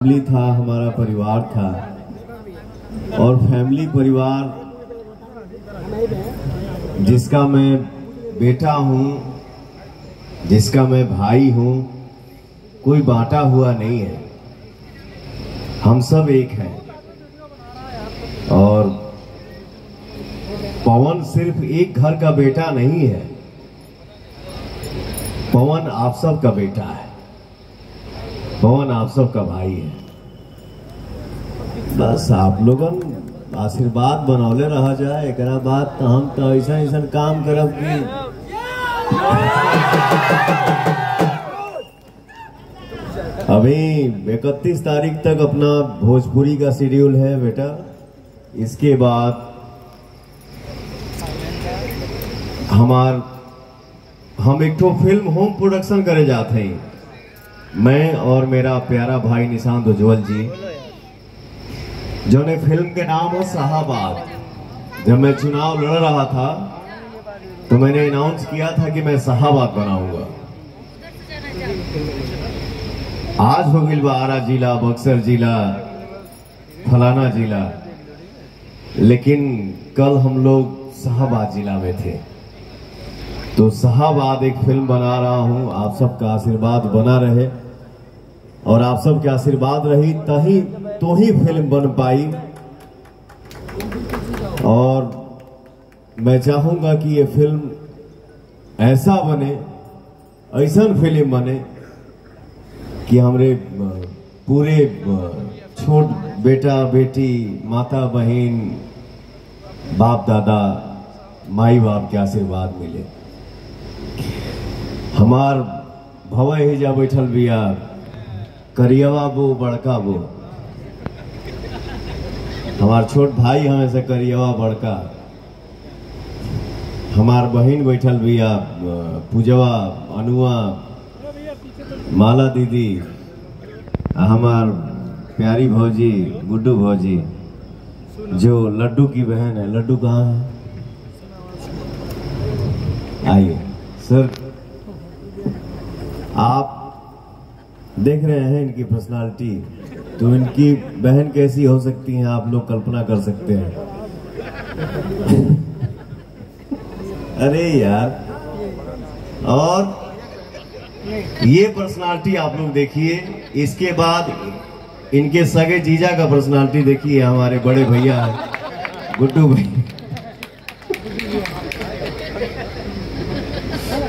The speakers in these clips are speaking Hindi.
फैमिली था, हमारा परिवार था। और फैमिली परिवार जिसका मैं बेटा हूँ, जिसका मैं भाई हूँ, कोई बांटा हुआ नहीं है, हम सब एक हैं। और पवन सिर्फ एक घर का बेटा नहीं है, पवन आप सब का बेटा है, पवन आप सब का भाई है। बस आप लोगन आशीर्वाद बनौले रहा जाए, एक बात तो हम तो ऐसा ऐसा काम करब कि अभी 31 तारीख तक अपना भोजपुरी का शेड्यूल है बेटा। इसके बाद हम एक तो फिल्म होम प्रोडक्शन करे जाते हैं, मैं और मेरा प्यारा भाई निशांत उज्जवल जी, जो ने फिल्म के नाम हो शाहबाद। जब मैं चुनाव लड़ रहा था तो मैंने अनाउंस किया था कि मैं शाहबाद बनाऊंगा। आज हो गई आरा जिला, बक्सर जिला, फलाना जिला, लेकिन कल हम लोग शाहबाद जिला में थे। तो शाहबाद एक फिल्म बना रहा हूं, आप सबका आशीर्वाद बना रहे, और आप सबके आशीर्वाद रही तही तो ही फिल्म बन पाई। और मैं चाहूंगा कि ये फिल्म ऐसा बने, ऐसा फिल्म बने कि हमारे पूरे छोट बेटा बेटी, माता बहन, बाप दादा, माई बाप के आशीर्वाद मिले। हमार भवा ही जा बैठल बिया, करियवा बो बड़का बो, हमार छोट भाई हमेशा करियवा बड़का, हमार बहन बैठल बिया पूजवा, अनुआ, माला दीदी, हमार प्यारी भौजी गुड्डू भौजी, जो लड्डू की बहन है। लड्डू कहाँ है? आइए सर, आप देख रहे हैं इनकी पर्सनालिटी, तो इनकी बहन कैसी हो सकती है आप लोग कल्पना कर सकते हैं। अरे यार, और ये पर्सनालिटी आप लोग देखिए, इसके बाद इनके सगे जीजा का पर्सनालिटी देखिए, हमारे बड़े भैया है गुड्डू भाई।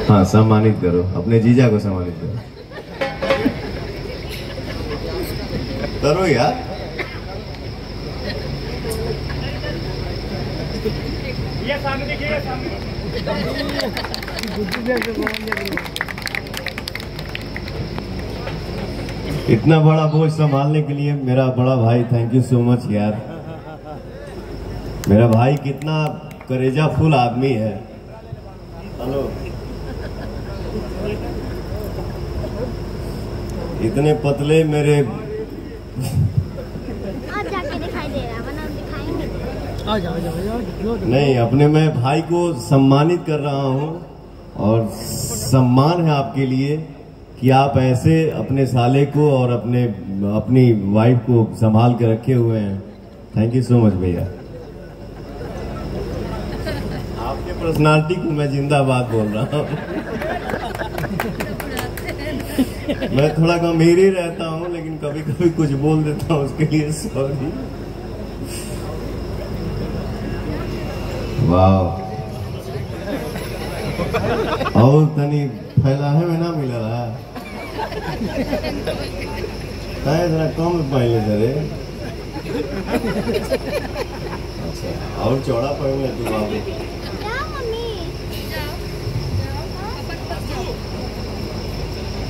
हाँ, सम्मानित करो अपने जीजा को, सम्मानित करो यार। ये सामने देखिए, सामने। इतना बड़ा बोझ संभालने के लिए मेरा बड़ा भाई, थैंक यू सो मच यार। मेरा भाई कितना करेजा फुल आदमी है। हेलो, इतने पतले मेरे आज जाके दिखाई दे रहा, वरना दिखाएंगे। आ जाओ। नहीं, अपने मैं भाई को सम्मानित कर रहा हूँ, और सम्मान है आपके लिए कि आप ऐसे अपने साले को और अपनी वाइफ को संभाल के रखे हुए हैं। थैंक यू सो मच भैया। आपके पर्सनालिटी को मैं जिंदाबाद बोल रहा हूँ। मैं थोड़ा गंभीर ही रहता हूँ, लेकिन कभी कभी कुछ बोल देता हूँ, उसके लिए सॉरी। वाह, और तनी फैला है में ना मिला रहा है, जरा कम पहले जरे। अच्छा, और चौड़ा पहले तू बाबू।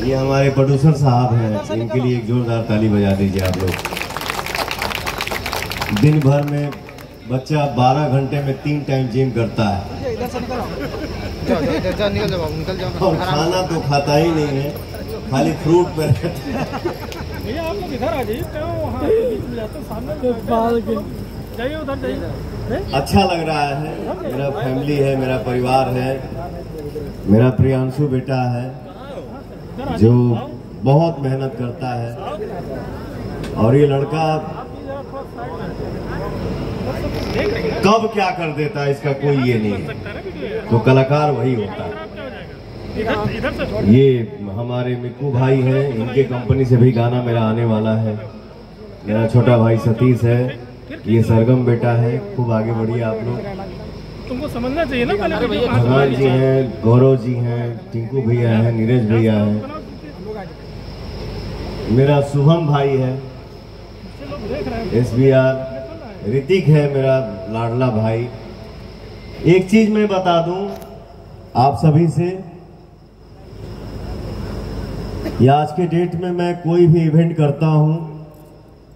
ये हमारे प्रोड्यूसर साहब हैं, इनके लिए एक जोरदार ताली बजा दीजिए आप लोग। दिन भर में बच्चा 12 घंटे में 3 टाइम जिम करता है, और खाना तो खाता ही नहीं है, खाली फ्रूट पे रहता है। आप लोग इधर आ जाइए, अच्छा लग रहा है। मेरा फैमिली है, मेरा परिवार है, मेरा प्रियांशु बेटा है जो बहुत मेहनत करता है, और ये लड़का कब क्या कर देता है इसका कोई ये नहीं है, तो कलाकार वही होता है। ये हमारे मिक्कू भाई हैं, इनके कंपनी से भी गाना मेरा आने वाला है। मेरा छोटा भाई सतीश है, ये सरगम बेटा है। खूब आगे बढ़िए आप लोग, तुमको समझना चाहिए ना। भगवान जी हैं, गौरव जी हैं, टिंकू भैया हैं, नीरज भैया हैं, मेरा शुभम भाई है, SBR, ऋतिक है मेरा लाडला भाई। एक चीज मैं बता दूं आप सभी से, या आज के डेट में मैं कोई भी इवेंट करता हूं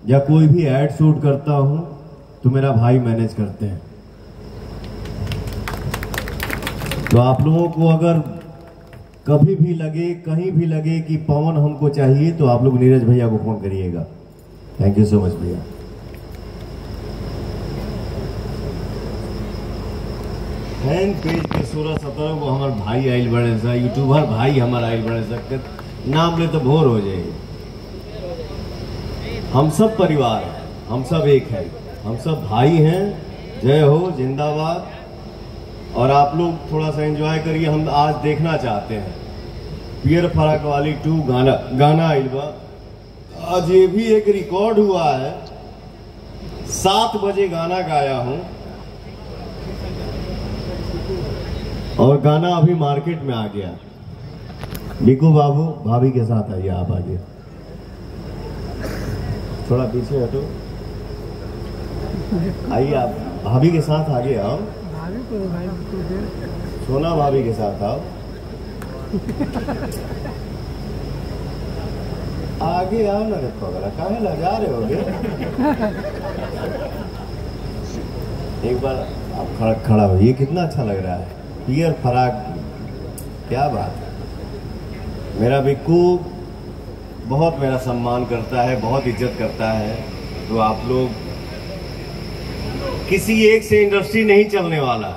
या कोई भी एड शूट करता हूं तो मेरा भाई मैनेज करते हैं। तो आप लोगों को अगर कभी भी लगे, कहीं भी लगे कि पवन हमको चाहिए, तो आप लोग नीरज भैया को फोन करिएगा। थैंक यू सो मच भैया। फैन पेज के 16-17 को हमारे भाई आइल बड़े सा, यूट्यूबर भाई हमारा आइल बड़े सा, नाम ले तो भोर हो जाएगी। हम सब परिवार हैं, हम सब एक हैं, हम सब भाई हैं। जय हो, जिंदाबाद। और आप लोग थोड़ा सा एंजॉय करिए। हम आज देखना चाहते हैं पियर फराक वाली 2 गाना आइल बा। आज ये भी एक रिकॉर्ड हुआ है, 7 बजे गाना गाया हूं और गाना अभी मार्केट में आ गया। बिकू बाबू भाभी के साथ आइए, आप आगे थोड़ा पीछे हटो, आइए आप भाभी के साथ आगे आओ। सोना भाभी के साथ आओ, आगे आओ ना। रखो अगर काहे लगा रहे होगे, एक बार आप खड़ा हो। ये कितना अच्छा लग रहा है, पियर फराक, क्या बात है। मेरा बिक्कू बहुत मेरा सम्मान करता है, बहुत इज्जत करता है। तो आप लोग, किसी एक से इंडस्ट्री नहीं चलने वाला,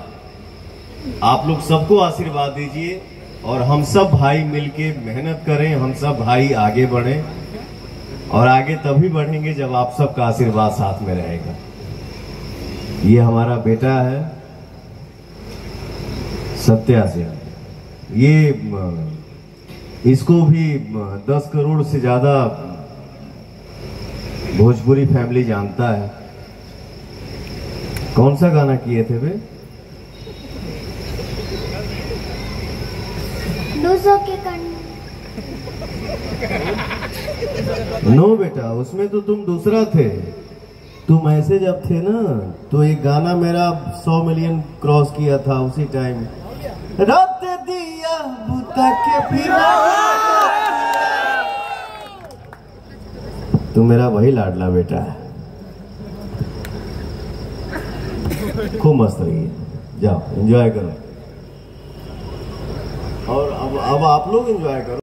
आप लोग सबको आशीर्वाद दीजिए और हम सब भाई मिलके मेहनत करें, हम सब भाई आगे बढ़ें। और आगे तभी बढ़ेंगे जब आप सबका आशीर्वाद साथ में रहेगा। ये हमारा बेटा है सत्या सिंह, ये इसको भी 10 करोड़ से ज्यादा भोजपुरी फैमिली जानता है। कौन सा गाना किए थे बे? नो बेटा, उसमें तो तुम दूसरा थे। तुम ऐसे जब थे ना, तो एक गाना मेरा 100 मिलियन क्रॉस किया था उसी टाइम। रात दिया बुता के फिरा, तू मेरा वही लाडला बेटा है। खूब मस्त रहिए, जाओ एंजॉय करो। और अब आप लोग एंजॉय करो।